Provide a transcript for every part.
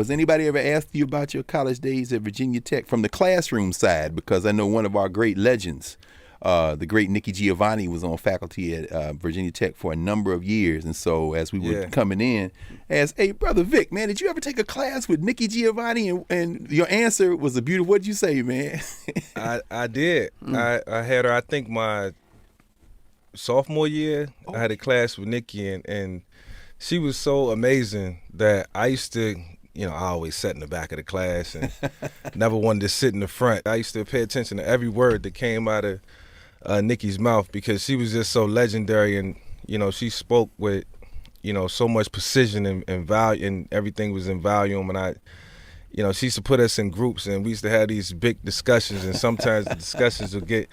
Was anybody ever asked you about your college days at Virginia Tech from the classroom side? Because I know one of our great legends, the great Nikki Giovanni, was on faculty at Virginia Tech for a number of years. And so as we were coming in, asked, hey, Brother Vick, man, did you ever take a class with Nikki Giovanni? And your answer was a beautiful, what'd you say, man? I did. I had her, I think, my sophomore year. I had a class with Nikki, and she was so amazing that I used to, I always sat in the back of the class and never wanted to sit in the front. I used to pay attention to every word that came out of Nikki's mouth because she was just so legendary, and she spoke with so much precision and value, and everything was in volume. And she used to put us in groups, and we used to have these big discussions, and sometimes the discussions would get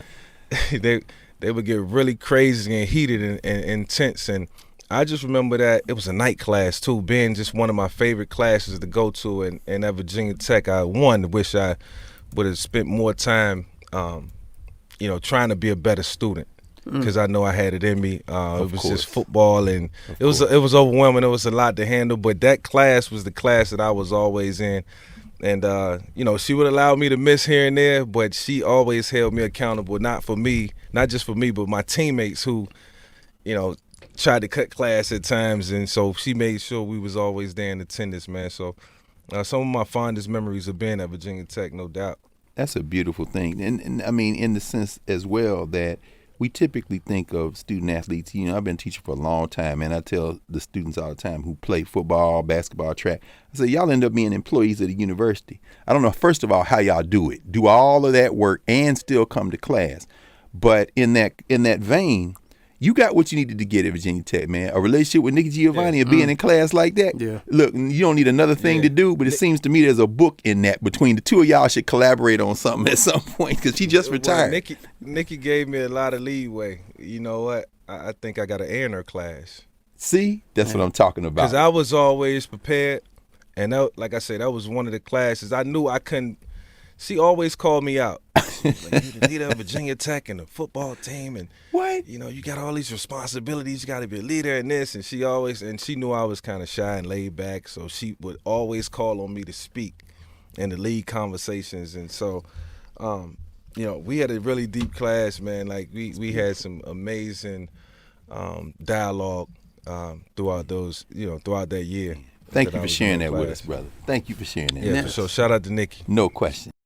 they would get really crazy and heated and intense. And I just remember that it was a night class too, being just one of my favorite classes to go to. And at Virginia Tech, I wish I would have spent more time, trying to be a better student, because I know I had it in me. It was just football, and it was overwhelming. It was a lot to handle, but that class was the class that I was always in. And she would allow me to miss here and there, but she always held me accountable, not just for me, but my teammates who, tried to cut class at times, and so she made sure we was always there in attendance, man. So some of my fondest memories of being at Virginia Tech, no doubt. That's a beautiful thing. And I mean, in the sense as well that we typically think of student athletes, I've been teaching for a long time, and I tell the students all the time who play football, basketball, track, I say, y'all end up being employees of the university. I don't know, first of all, how y'all do all of that work and still come to class. But in that vein, you got what you needed to get at Virginia Tech, man. A relationship with Nikki Giovanni and being in class like that. Yeah. Look, you don't need another thing to do, but it seems to me there's a book in that between the two of y'all should collaborate on something at some point, because she just retired. Well, Nikki gave me a lot of leeway. You know what? I think I got an A in her class. See? That's what I'm talking about. Because I was always prepared, and like I said, that was one of the classes. I knew I couldn't. She always called me out. Like, you're the leader of Virginia Tech and the football team, and what? You got all these responsibilities. You got to be a leader in this. And she knew I was kind of shy and laid back, so she would always call on me to speak and to lead conversations. And so, we had a really deep class, man. Like we had some amazing dialogue throughout that year. Thank you for sharing that with us, brother. Thank you for sharing that. Yeah, for sure. Shout out to Nikki. No question.